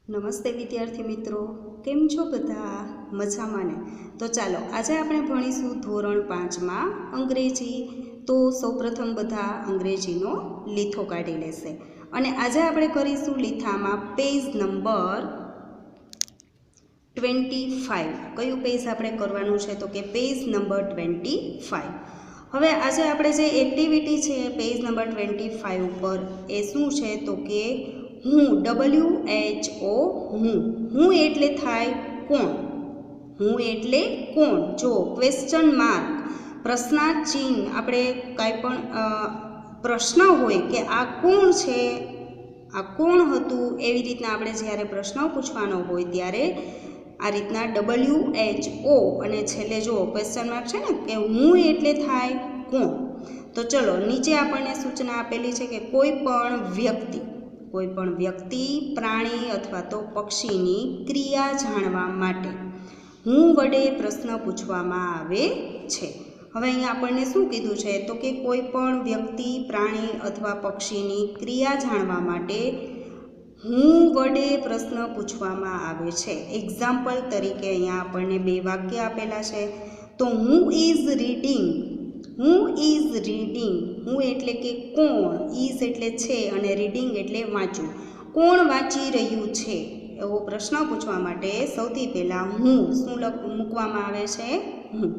નમસ્તે વિદ્યાર્થી મિત્રો, કેમ છો બધા? મજામાં ને? તો ચાલો આજે આપણે ભણીશું ધોરણ 5માં અંગ્રેજી. તો સૌપ્રથમ બધા અંગ્રેજીનો લીથો કાઢી લેશે અને આજે આપણે કરીશું લીથામાં પેજ નંબર 25. કયું પેજ આપણે કરવાનું છે? તો કે પેજ નંબર 25. હવે આજે આપણે જે એક્ટિવિટી છે પેજ નંબર 25 ઉપર એ શું છે? તો કે હું, WHO, હું એટલે થાય કોણ? હું એટલે કોણ? જો ક્વેશ્ચન માર્ક, પ્રશ્નાર્થ ચિહ્ન, આપણે કાંઈ પણ પ્રશ્ન હોય કે આ કોણ છે, આ કોણ હતું, એવી રીતના આપણે જ્યારે પ્રશ્ન પૂછવાનો હોય ત્યારે આ રીતના WHO અને છેલ્લે જો ક્વેશ્ચન માર્ક છે ને કે હું એટલે થાય કોણ. તો ચલો નીચે આપણને સૂચના આપેલી છે કે કોઈ પણ વ્યક્તિ, પ્રાણી અથવા તો પક્ષીની ક્રિયા જાણવા માટે હું વડે પ્રશ્ન પૂછવામાં આવે છે. હવે અહીંયા આપણને શું કીધું છે? તો કે કોઈ પણ વ્યક્તિ, પ્રાણી અથવા પક્ષીની ક્રિયા જાણવા માટે હું વડે પ્રશ્ન પૂછવામાં આવે છે. એક્ઝામ્પલ તરીકે અહીંયા આપણને 2 વાક્ય આપેલા છે. તો હું ઇઝ રીડિંગ, હું એટલે કે કોણ, ઇઝ એટલે છે અને રીડિંગ એટલે વાંચવું. કોણ વાંચી રહ્યું છે એવો પ્રશ્ન પૂછવા માટે સૌથી પહેલાં હું શું મૂકવામાં આવે છે? હું.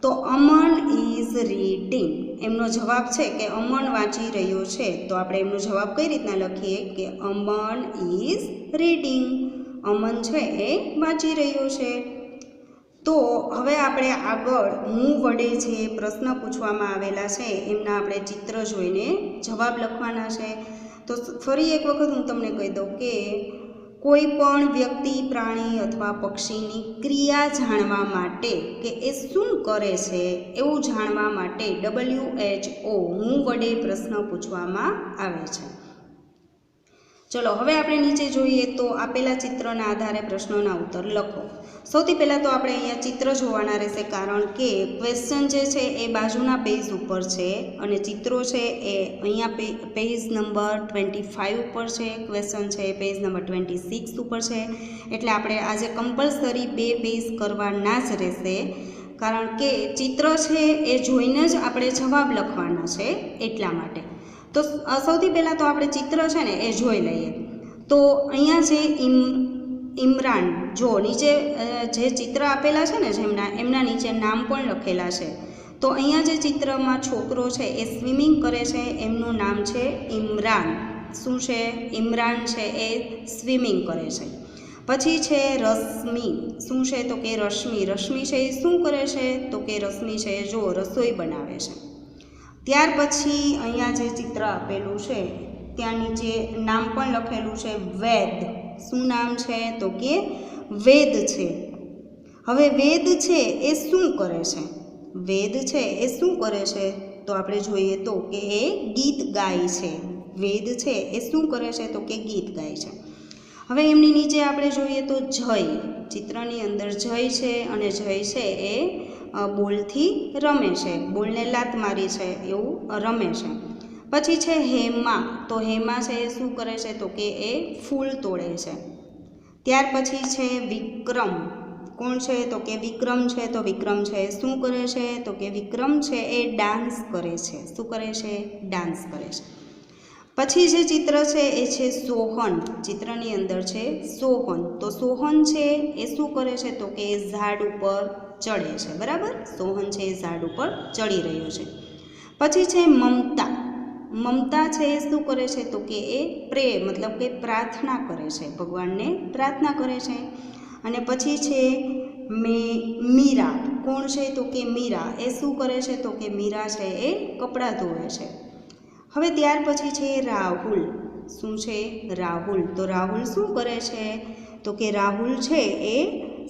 તો અમન ઇઝ રીડિંગ, એમનો જવાબ છે કે અમન વાંચી રહ્યો છે. તો આપણે એમનો જવાબ કઈ રીતના લખીએ કે અમન ઇઝ રીડિંગ, અમન છે એ વાંચી રહ્યો છે. તો હવે આપણે આગળ હું વડે જે પ્રશ્ન પૂછવામાં આવેલા છે એમના આપણે ચિત્ર જોઈને જવાબ લખવાના છે. તો ફરી એક વખત હું તમને કહી દઉં કે કોઈ પણ વ્યક્તિ, પ્રાણી અથવા પક્ષીની ક્રિયા જાણવા માટે કે એ શું કરે છે એવું જાણવા માટે WHO હું વડે પ્રશ્ન પૂછવામાં આવે છે. ચલો હવે આપણે નીચે જોઈએ તો આપેલા ચિત્રના આધારે પ્રશ્નોના ઉત્તર લખો. સૌથી પહેલાં તો આપણે અહીંયા ચિત્ર જોવાના રહેશે, કારણ કે ક્વેશ્ચન જે છે એ બાજુના પેજ ઉપર છે અને ચિત્રો છે એ અહીંયા પેજ નંબર 25 ઉપર છે, ક્વેશ્ચન છે એ પેજ નંબર 26 ઉપર છે. એટલે આપણે આજે કમ્પલસરી 2 પેજ કરવાના જ રહેશે, કારણ કે ચિત્ર છે એ જોઈને જ આપણે જવાબ લખવાના છે એટલા માટે. તો સૌથી પહેલાં તો આપણે ચિત્ર છે ને એ જોઈ લઈએ. તો અહીંયા છે ઇમરાન, જો નીચે જે ચિત્ર આપેલા છે ને એમના નીચે નામ પણ લખેલા છે. તો અહીંયા જે ચિત્રમાં છોકરો છે એ સ્વિમિંગ કરે છે, એમનું નામ છે ઇમરાન. શું છે? ઇમરાન છે એ સ્વિમિંગ કરે છે. પછી છે રશ્મિ, શું છે? તો કે રશ્મિ છે એ શું કરે છે? તો કે રશ્મિ છે એ જો રસોઈ બનાવે છે. ત્યાર પછી અહીંયા જે ચિત્ર આપેલું છે ત્યાં નીચે નામ પણ લખેલું છે વેદ. શું નામ છે? તો કે વેદ છે. હવે વેદ છે એ શું કરે છે? વેદ છે એ શું કરે છે? તો આપણે જોઈએ તો કે એ ગીત ગાય છે. વેદ છે એ શું કરે છે? તો કે ગીત ગાય છે. હવે એમની નીચે આપણે જોઈએ તો જય, ચિત્રની અંદર જય છે અને જય છે એ બોલથી રમે છે, બોલને લાત મારી છે એવું રમે છે. પછી છે હેમા, તો હેમા છે એ શું કરે છે? તો કે એ ફૂલ તોડે છે. ત્યાર પછી છે વિક્રમ, કોણ છે? તો કે વિક્રમ છે. તો વિક્રમ છે એ શું કરે છે? તો કે વિક્રમ છે એ ડાન્સ કરે છે. શું કરે છે? ડાન્સ કરે છે. પછી જે ચિત્ર છે એ છે સોહન, ચિત્રની અંદર છે સોહન. તો સોહન છે એ શું કરે છે? તો કે ઝાડ ઉપર ચડે છે. બરાબર, સોહન છે એ ઝાડ ઉપર ચડી રહ્યો છે. પછી છે મમતા છે એ શું કરે છે? તો કે એ મતલબ કે પ્રાર્થના કરે છે, ભગવાનને પ્રાર્થના કરે છે. અને પછી છે મીરા, કોણ છે? તો કે મીરા એ શું કરે છે? તો કે મીરા છે એ કપડાં ધોવે છે. હવે ત્યાર પછી છે રાહુલ, શું છે? રાહુલ. તો રાહુલ શું કરે છે? તો કે રાહુલ છે એ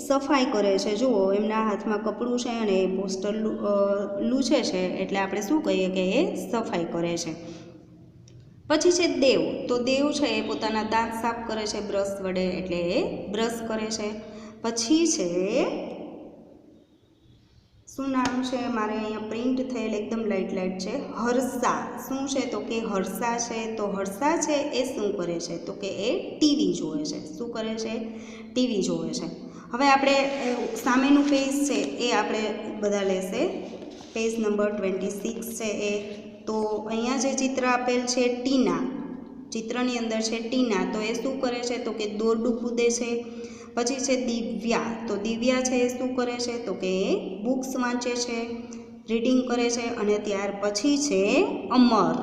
સફાઈ કરે છે. જુઓ એમના હાથમાં કપડું છે અને એ પોસ્ટર લૂછે છે, એટલે આપણે શું કહીએ કે એ સફાઈ કરે છે. પછી છે દેવ, તો દેવ છે એ પોતાના દાંત સાફ કરે છે બ્રશ વડે, એટલે એ બ્રશ કરે છે. પછી છે શું નામ છે? મારે અહીંયા પ્રિન્ટ થયેલ એકદમ લાઇટ છે. હર્ષા. શું છે? તો કે હર્ષા છે. તો હર્ષા છે એ શું કરે છે? તો કે એ ટીવી જોવે છે. શું કરે છે? ટીવી જોવે છે. હવે આપણે સામેનું પેજ છે એ આપણે બધા લેશે. પેજ નંબર 26 છે એ. તો અહીંયા જે ચિત્ર આપેલ છે ટીના, ચિત્રની અંદર છે ટીના, તો એ શું કરે છે? તો કે દોરડું કૂદે છે. પછી છે દિવ્યા. તો દિવ્યા છે એ શું કરે છે? તો કે એ બુક્સ વાંચે છે, રીડિંગ કરે છે. અને ત્યાર પછી છે અમર.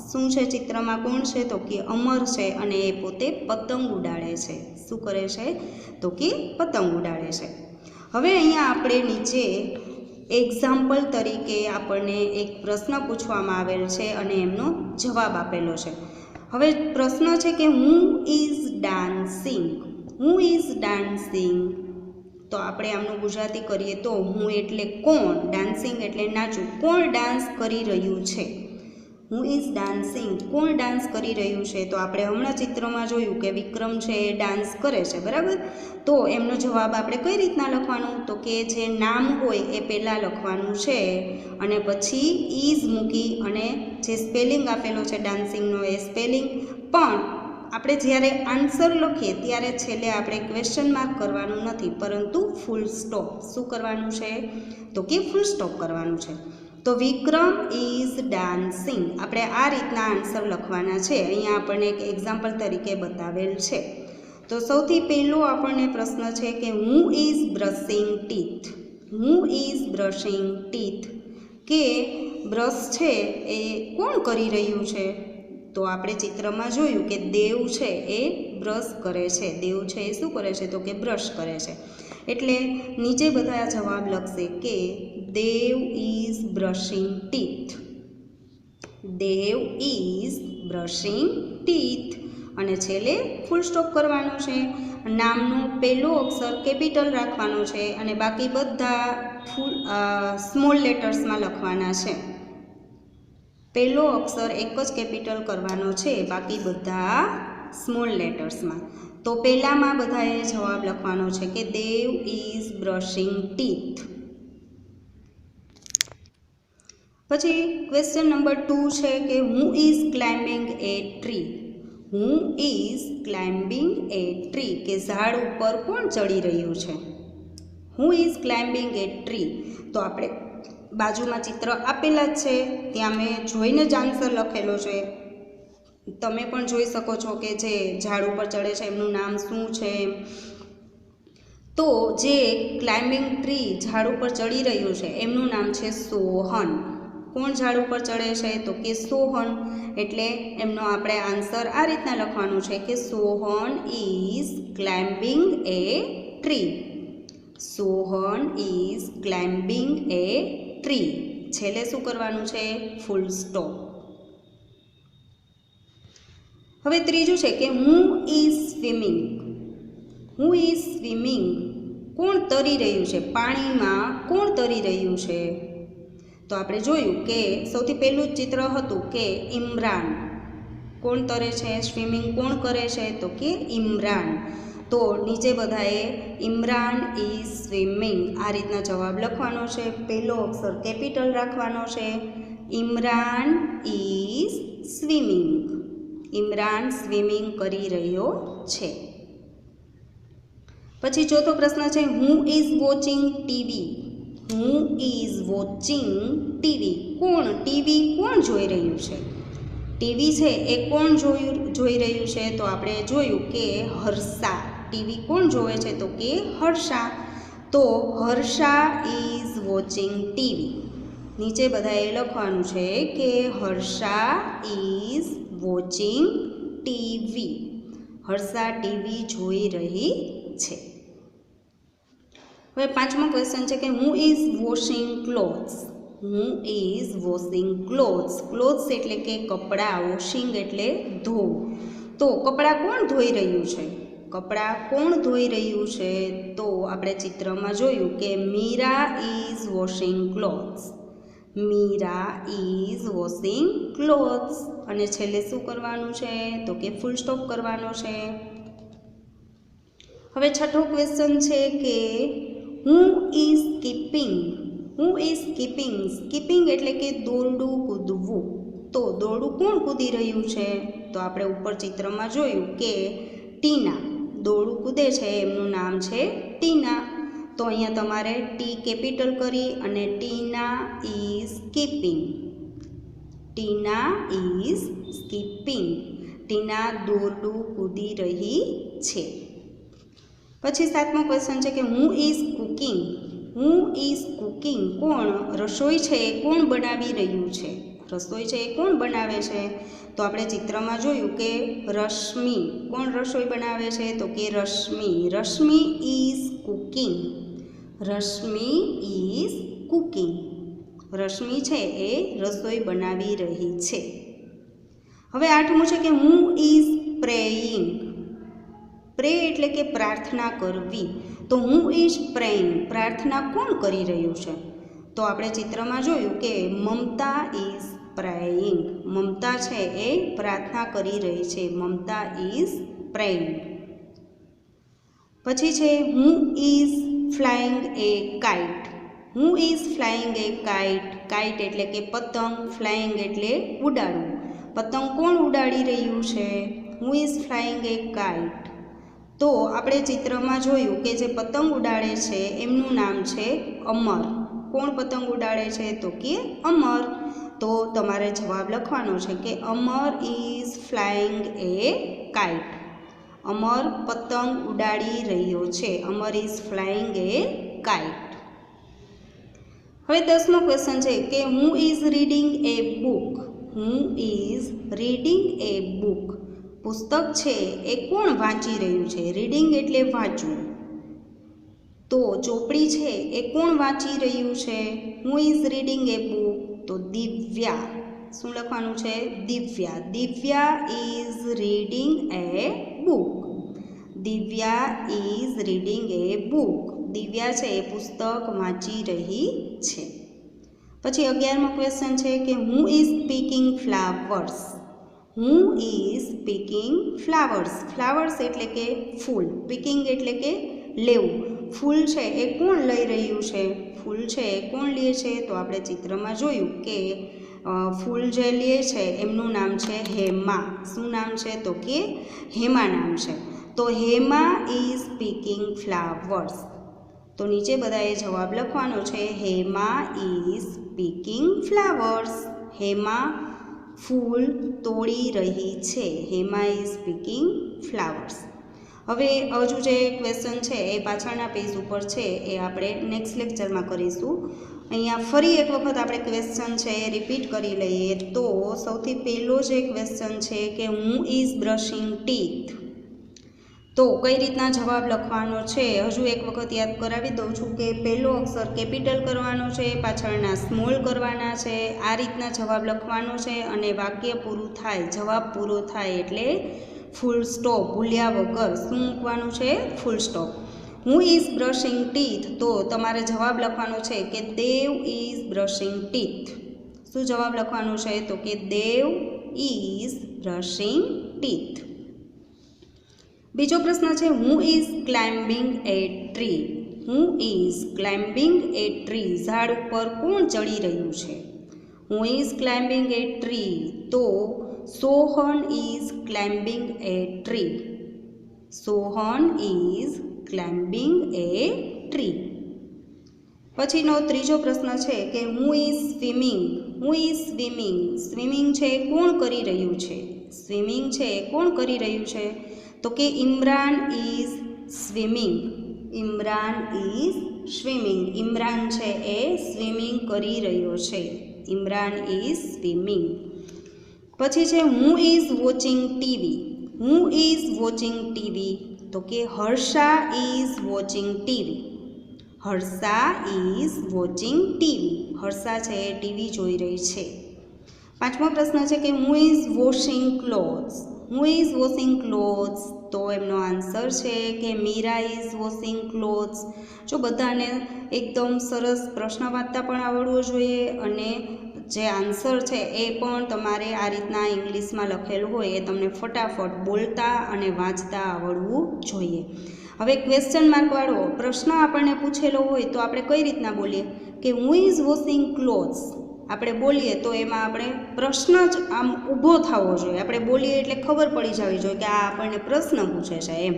શું છે ચિત્રમાં? કોણ છે? તો કે અમર છે અને એ પોતે પતંગ ઉડાડે છે. શું કરે છે? તો કે પતંગ ઉડાડે છે. હવે અહીંયા આપણે નીચે એક્ઝામ્પલ તરીકે આપણને એક પ્રશ્ન પૂછવામાં આવેલ છે અને એમનો જવાબ આપેલો છે. હવે પ્રશ્ન છે કે who is dancing. Who is dancing. તો આપણે આમનું ગુજરાતી કરીએ તો હું એટલે કોણ, ડાન્સિંગ એટલે નાચું. કોણ ડાન્સ કરી રહ્યું છે? Who is dancing. કોણ ડાન્સ કરી રહ્યું છે? તો આપણે હમણાં ચિત્રમાં જોયું કે વિક્રમ છે એ ડાન્સ કરે છે, બરાબર. તો એમનો જવાબ આપણે કઈ રીતના લખવાનું? તો કે જે નામ હોય એ પહેલાં લખવાનું છે અને પછી ઇઝ મૂકી અને જે સ્પેલિંગ આપેલો છે ડાન્સિંગનો એ સ્પેલિંગ. પણ આપણે જ્યારે આન્સર લખીએ ત્યારે છેલ્લે આપણે ક્વેશ્ચન માર્ક કરવાનું નથી, પરંતુ ફૂલ સ્ટોપ. શું કરવાનું છે? તો કે ફૂલ સ્ટોપ કરવાનું છે. તો વિક્રમ ઇઝ ડાન્સિંગ. આપણે આ રીતના આન્સર લખવાના છે. અહીંયા આપણને એક એક્ઝામ્પલ તરીકે બતાવેલ છે. તો સૌથી પહેલો આપણને પ્રશ્ન છે કે who is brushing teeth. Who is brushing teeth. કે બ્રશ છે એ કોણ કરી રહ્યું છે? તો આપણે ચિત્રમાં જોયું કે દેવ છે એ બ્રશ કરે છે. દેવ છે એ શું કરે છે? તો કે બ્રશ કરે છે. એટલે નીચે બધા જવાબ લખશે કે Dev is brushing teeth. Dev is brushing teeth. અને છેલ્લે ફૂલ સ્ટોપ કરવાનો છે. નામનો પહેલો અક્ષર કેપિટલ રાખવાનો છે અને બાકી બધા સ્મોલ લેટર્સમાં લખવાના છે. પહેલો અક્ષર એક જ કેપિટલ કરવાનો છે, બાકી બધા સ્મોલ લેટર્સમાં. તો પહેલામાં બધાએ જવાબ લખવાનો છે કે દેવ ઇઝ બ્રશિંગ ટીથ. પછી ક્વેશ્ચન નંબર 2 છે કે who is climbing a tree. Who is climbing a tree. કે ઝાડ ઉપર કોણ ચડી રહ્યું છે? Who is climbing a tree. તો આપણે બાજુમાં ચિત્ર આપેલા જ છે, ત્યાં મેં જોઈને જ આન્સર લખેલો છે. તમે પણ જોઈ શકો છો કે જે ઝાડ ઉપર ચડે છે એમનું નામ શું છે. તો જે ક્લાઇમ્બિંગ ટ્રી ઝાડ ઉપર ચડી રહ્યું છે એમનું નામ છે સોહન. કોણ ઝાડ ઉપર ચડે છે? તો કે સોહન. એટલે એમનો આપણે આન્સર આ રીતના લખવાનું છે કે Sohan is climbing a tree. Sohan is climbing a tree. છેલ્લે શું કરવાનું છે? Full stop. હવે ત્રીજું છે કે who is swimming. Who is swimming. કોણ તરી રહ્યું છે? પાણીમાં કોણ તરી રહ્યું છે? તો આપણે જોયું કે સૌથી પહેલું જ ચિત્ર હતું કે ઇમરાન. કોણ તરે છે? સ્વિમિંગ કોણ કરે છે? તો કે ઇમરાન. તો નીચે બધાએ ઇમરાન ઇઝ સ્વિમિંગ આ રીતના જવાબ લખવાનો છે. પહેલો અક્ષર કેપિટલ રાખવાનો છે. Imran is swimming. Imran swimming કરી રહ્યો છે. પછી ચોથો પ્રશ્ન છે who is watching TV. Who is watching TV. કોણ ટીવી કોણ જોઈ રહ્યું છે? ટીવી છે એ કોણ જોઈ રહ્યું છે? તો આપણે જોયું કે હર્ષા. ટીવી કોણ જોવે છે? તો કે હર્ષા. તો હર્ષા ઇઝ વોચિંગ ટીવી. નીચે બધાએ લખવાનું છે કે Harsha is watching TV. Harsha TV જોઈ રહી છે. હવે પાંચમો ક્વેશ્ચન છે કે who is washing clothes. Who is washing clothes. Clothes એટલે કે કપડાં, વોશિંગ એટલે ધોવું. તો કપડાં કોણ ધોઈ રહ્યું છે? કપડાં કોણ ધોઈ રહ્યું છે? તો આપણે ચિત્રમાં જોયું કે Meera is washing clothes. Meera is washing clothes. અને છેલ્લે શું કરવાનું છે? તો કે ફૂલ સ્ટોપ કરવાનો છે. હવે છઠ્ઠો ક્વેશ્ચન છે કે who is keeping. Who who is skipping. Skipping એટલે કે દોરડું કૂદવું. તો દોરડું કોણ કૂદી રહ્યું છે? તો આપણે ઉપર ચિત્રમાં જોયું કે ટીના દોરડું કૂદે છે, એમનું નામ છે ટીના. તો અહીંયા તમારે ટી કેપિટલ કરી અને Tina is skipping. Tina is skipping. Tina દોરડું કૂદી રહી છે. પછી 7મો ક્વેશ્ચન છે કે who is cooking. Who is cooking. કોણ રસોઈ છે એ કોણ બનાવી રહ્યું છે? રસોઈ છે એ કોણ બનાવે છે? તો આપણે ચિત્રમાં જોયું કે રશ્મિ. કોણ રસોઈ બનાવે છે? તો કે Rashmi. Rashmi is cooking. Rashmi is cooking. Rashmi છે એ રસોઈ બનાવી રહી છે. હવે 8મું છે કે હુ ઇઝ પ્રેઇંગ. પ્રે એટલે કે પ્રાર્થના કરવી. તો હુ ઇઝ પ્રેઇંગ. પ્રાર્થના કોણ કરી રહ્યું છે? તો આપણે ચિત્રમાં જોયું કે મમતા ઇઝ પ્રેઇંગ. મમતા છે એ પ્રાર્થના કરી રહી છે. મમતા ઇઝ પ્રેઇંગ. પછી છે who is flying a kite. Who is flying a kite. Kite એટલે કે પતંગ, ફ્લાઇંગ એટલે ઉડાડવું. પતંગ કોણ ઉડાડી રહ્યું છે? Who is flying a kite. તો આપણે ચિત્રમાં જોયું કે જે પતંગ ઉડાડે છે એમનું નામ છે અમર. કોણ પતંગ ઉડાડે છે? તો કે અમર. તો તમારે જવાબ લખવાનો છે કે Amar is flying a kite. અમર પતંગ ઉડાડી રહ્યો છે. અમર ઇઝ ફ્લાઇંગ એ કાઇટ. હવે 10મો ક્વેશ્ચન છે કે who is reading A book. Who is reading A book. પુસ્તક છે એ કોણ વાંચી રહ્યું છે? રીડિંગ એટલે વાંચવું. તો ચોપડી છે એ કોણ વાંચી રહ્યું છે? Who is reading A book. તો દિવ્યા. શું લખવાનું છે? Divya. Divya is reading A book. Divya is reading A book. Divya છે એ પુસ્તક વાંચી રહી છે. પછી 11મો ક્વેશ્ચન છે કે who is picking flowers. Who is picking flowers. Flowers એટલે કે ફૂલ. પિકિંગ એટલે કે લેવું. ફૂલ છે એ કોણ લઈ રહ્યું છે? ફૂલ છે એ કોણ લે છે? તો આપણે ચિત્રમાં જોયું કે ફૂલ જે લે છે એમનું નામ છે હેમા. શું નામ છે? તો કે હેમા નામ છે. તો હેમા ઇઝ પિકિંગ ફ્લાવર્સ. તો નીચે બધાએ જવાબ લખવાનો છે Hema is picking flowers. Hema ફૂલ તોડી રહી છે. Hema is picking flowers. હવે હજુ જે ક્વેશ્ચન છે એ પાછળના પેજ ઉપર છે એ આપણે નેક્સ્ટ લેક્ચરમાં કરીશું. અહીંયા ફરી એક વખત આપણે ક્વેશ્ચન છે એ રિપીટ કરી લઈએ. તો સૌથી પહેલો જે ક્વેશ્ચન છે કે હુ ઇઝ બ્રશિંગ ટીથ. તો કઈ રીતના જવાબ લખવાનો છે હજુ એક વખત યાદ કરાવી દઉં છું કે પહેલો અક્ષર કેપિટલ કરવાનો છે, પાછળના સ્મોલ કરવાના છે. આ રીતના જવાબ લખવાનો છે અને વાક્ય પૂરું થાય, જવાબ પૂરો થાય એટલે ફૂલ સ્ટોપ ભૂલ્યા વગર શું મૂકવાનું છે? Full stop. Who is brushing teeth. તો તમારે જવાબ લખવાનો છે કે દેવ ઇઝ બ્રશિંગ ટીથ. શું જવાબ લખવાનું છે? તો કે દેવ ઇઝ બ્રશિંગ ટીથ. બીજો પ્રશ્ન છે who is climbing a tree. Who is climbing a tree. ઝાડ ઉપર કોણ ચડી રહ્યું છે? Who is climbing a tree. તો Sohan is climbing a tree. Sohan is climbing a tree. પછીનો ત્રીજો પ્રશ્ન છે કે who is swimming. Who is swimming. Swimming છે એ કોણ કરી રહ્યું છે? સ્વિમિંગ છે એ કોણ કરી રહ્યું છે? તો કે Imran is swimming. Imran is swimming. Imran છે એ સ્વિમિંગ કરી રહ્યો છે. Imran is swimming. પછી છે who is watching TV. Who is watching TV. તો કે Harsha is watching TV. Harsha is watching TV. Harsha છે એ ટીવી જોઈ રહી છે. પાંચમો પ્રશ્ન છે કે who is washing clothes. Who is washing clothes. તો એમનો આન્સર છે કે મીરા ઇઝ વોશિંગ ક્લોથ્સ. જો બધાને એકદમ સરસ પ્રશ્ન વાંચતા પણ આવડવો જોઈએ અને જે આન્સર છે એ પણ તમારે આ રીતના ઇંગ્લિશમાં લખેલું હોય એ તમને ફટાફટ બોલતા અને વાંચતા આવડવું જોઈએ. હવે ક્વેશ્ચન માર્કવાળો પ્રશ્ન આપણને પૂછેલો હોય તો આપણે કઈ રીતના બોલીએ? કે હું ઇઝ વોશિંગ ક્લોથ્સ આપણે બોલીએ તો એમાં આપણે પ્રશ્ન જ આમ ઊભો થવો જોઈએ. આપણે બોલીએ એટલે ખબર પડી જવી જોઈએ કે આ આપણને પ્રશ્ન પૂછે છે એમ.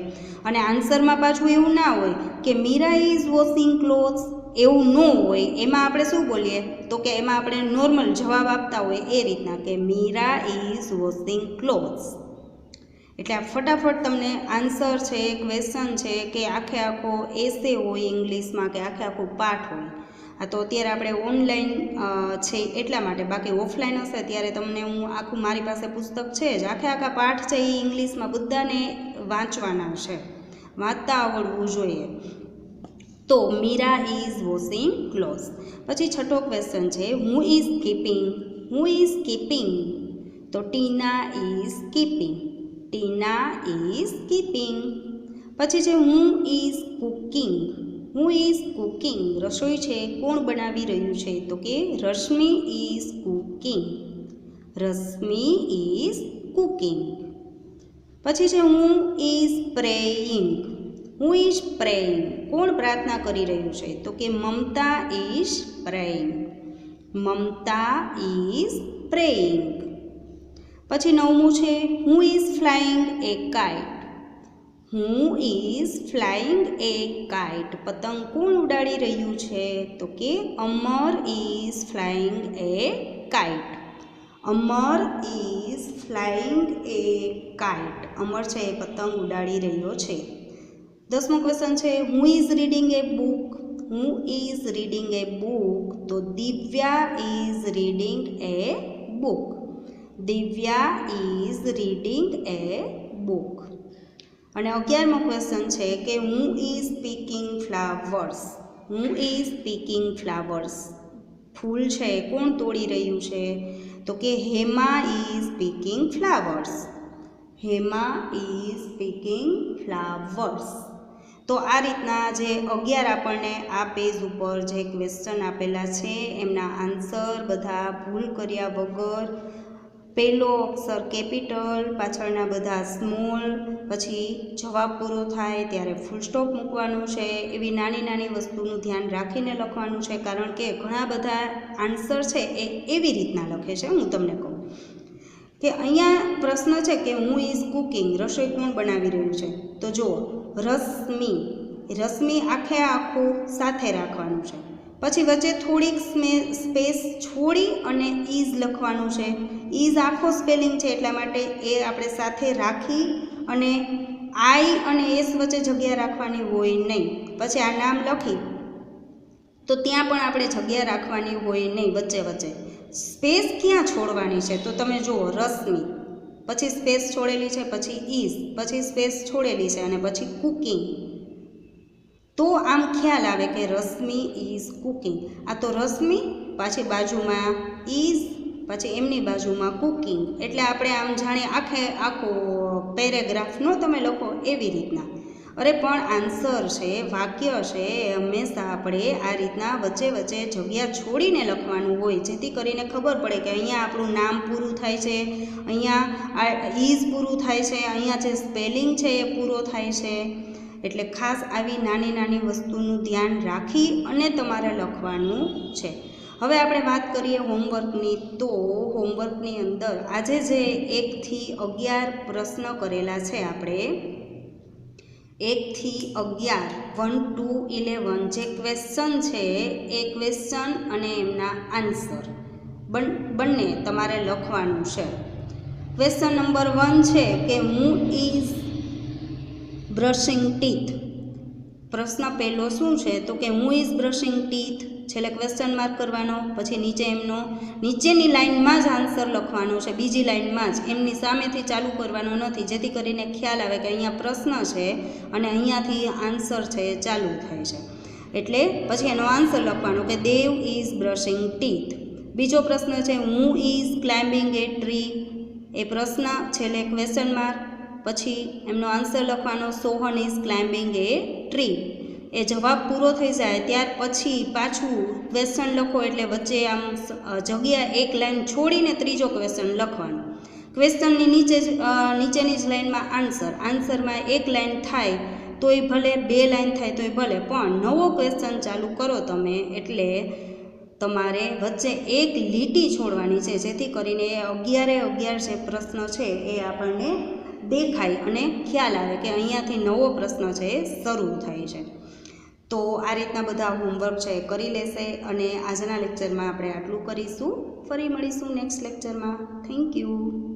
અને આન્સરમાં પાછું એવું ના હોય કે મીરા ઇઝ વોશિંગ ક્લોથ્સ, એવું ન હોય. એમાં આપણે શું બોલીએ તો કે એમાં આપણે નોર્મલ જવાબ આપતા હોય એ રીતના કે મીરા ઇઝ વોશિંગ ક્લોથ્સ. એટલે આ ફટાફટ તમને આન્સર છે, ક્વેશ્ચન છે કે આખે આખો એસે હોય ઇંગ્લિશમાં કે આખે આખો પાઠ હોય. આ તો અત્યારે આપણે ઓનલાઈન છે એટલા માટે, બાકી ઓફલાઈન હશે ત્યારે તમને હું આખું મારી પાસે પુસ્તક છે જ, આખા પાઠ છે એ ઇંગ્લિશમાં બધાને વાંચવાના છે, વાંચતા આવડવું જોઈએ. તો મીરા ઇઝ વોશિંગ ક્લોથ્સ. પછી છઠ્ઠો ક્વેશ્ચન છે who is keeping. Who is keeping તો Tina is keeping. Tina is keeping. પછી છે who is cooking. Who is cooking રસોઈ છે કોણ બનાવી રહ્યું છે તો કે Rashmi is cooking. Rashmi is cooking. પછી છે who is praying. Who is praying કોણ પ્રાર્થના કરી રહ્યું છે તો કે Mamta is praying. Mamta is praying. પછી નવમું છે who is flying a kite. Who is flying a kite પતંગ કોણ ઉડાડી રહ્યું છે તો કે Amar is flying a kite. Amar is flying a kite. Amar છે એ પતંગ ઉડાડી રહ્યો છે. 10મો ક્વેશ્ચન છે who is reading A book. હું ઇઝ રીડિંગ એ બુક તો Divya is reading A book. Divya is reading A book. અને 11મો ક્વેશ્ચન છે કે હું ઇઝ પિકિંગ ફ્લાવર્સ. હું ઇઝ પિકિંગ ફ્લાવર્સ ફૂલ છે કોણ તોડી રહ્યું છે તો કે Hema is picking flowers. Hema is picking flowers. તો આ રીતના જે 11 આપણને આ પેજ ઉપર જે ક્વેશ્ચન આપેલા છે એમના આન્સર બધા ભૂલ કર્યા વગર, પહેલો અક્ષર કેપિટલ, પાછળના બધા સ્મોલ, પછી જવાબ પૂરો થાય ત્યારે ફૂલ સ્ટોપ મૂકવાનું છે. એવી નાની નાની વસ્તુનું ધ્યાન રાખીને લખવાનું છે, કારણ કે ઘણા બધા આન્સર છે એ એવી રીતના લખે છે. હું તમને કહું કે અહીંયા પ્રશ્ન છે કે હું ઇઝ કુકિંગ રસોઈ કોણ બનાવી રહ્યું છે તો જુઓ રશ્મિ. રશ્મિ આખે આખું સાથે રાખવાનું છે, પછી વચ્ચે થોડીક સ્પેસ છોડી અને ઇઝ લખવાનું છે. ઇઝ આખો સ્પેલિંગ છે એટલા માટે એ આપણે સાથે રાખી અને આઈ અને એસ વચ્ચે જગ્યા રાખવાની હોય નહીં. પછી આ નામ લખી તો ત્યાં પણ આપણે જગ્યા રાખવાની હોય નહીં, વચ્ચે વચ્ચે સ્પેસ ક્યાં છોડવાની છે તો તમે જુઓ રશ્મિ, પછી સ્પેસ છોડેલી છે, પછી ઇઝ, પછી સ્પેસ છોડેલી છે અને પછી કુકિંગ. તો આમ ખ્યાલ આવે કે રશ્મિ ઇઝ કુકિંગ. આ તો રશ્મિ, પાછી બાજુમાં ઇઝ, પછી એમની બાજુમાં કુકિંગ. એટલે આપણે આમ જાણે આખો પેરેગ્રાફ નો તમે લખો એવી રીતના. અરે પણ આન્સર છે, વાક્ય છે, એ હંમેશા આપણે આ રીતના વચ્ચે વચ્ચે જગ્યા છોડીને લખવાનું હોય, જેથી કરીને ખબર પડે કે અહીંયા આપણું નામ પૂરું થાય છે, અહીંયા ઇઝ પૂરું થાય છે, અહીંયા જે સ્પેલિંગ છે એ પૂરો થાય છે. એટલે ખાસ આવી નાની નાની વસ્તુનું ધ્યાન રાખી અને તમારે લખવાનું છે. હવે આપણે વાત કરીએ હોમવર્કની. તો હોમવર્કની અંદર આજે જે 1 થી 11 પ્રશ્ન કરેલા છે આપણે, 1 થી 11 1 to 11 જે ક્વેશ્ચન છે એ ક્વેશ્ચન અને એમના આન્સર બંને તમારે લખવાનું છે. ક્વેશ્ચન નંબર 1 છે કે હું ઇઝ બ્રશિંગ ટીથ. પ્રશ્ન પહેલો શું છે તો કે હું ઇઝ બ્રશિંગ ટીથ, છેલ્લે ક્વેશ્ચન માર્ક કરવાનો, પછી નીચે એમનો નીચેની લાઇનમાં જ આન્સર લખવાનો છે, બીજી લાઇનમાં જ, એમની સામેથી ચાલુ કરવાનો નથી, જેથી કરીને ખ્યાલ આવે કે અહીંયા પ્રશ્ન છે અને અહીંયાથી આન્સર છે એ ચાલુ થાય છે. એટલે પછી એનો આન્સર લખવાનો કે દેવ ઇઝ બ્રશિંગ ટીથ. બીજો પ્રશ્ન છે who is climbing a tree. એ પ્રશ્ન, છેલ્લે ક્વેશ્ચન માર્ક, પછી એમનો આન્સર લખવાનો Sohan is climbing a tree. એ જવાબ પૂરો થઈ જાય ત્યાર પછી પાછું ક્વેશ્ચન લખો, એટલે વચ્ચે આમ જગ્યા એક લાઈન છોડીને ત્રીજો ક્વેશ્ચન લખવાનો. ક્વેશ્ચનની નીચેની જ લાઈનમાં આન્સરમાં એક લાઈન થાય તોય ભલે, 2 લાઈન થાય તોય ભલે, પણ નવો ક્વેશ્ચન ચાલુ કરો તમે એટલે તમારે વચ્ચે એક લીટી છોડવાની છે, જેથી કરીને 11 જે પ્રશ્ન છે એ આપણને દેખાય અને ખ્યાલ આવે કે અહીંયાથી નવો પ્રશ્ન છે એ શરૂ થાય છે. તો આ રીતના બધા હોમવર્ક છે એ કરી લેશે અને આજના લેક્ચરમાં આપણે આટલું કરીશું. ફરી મળીશું નેક્સ્ટ લેક્ચરમાં. Thank you.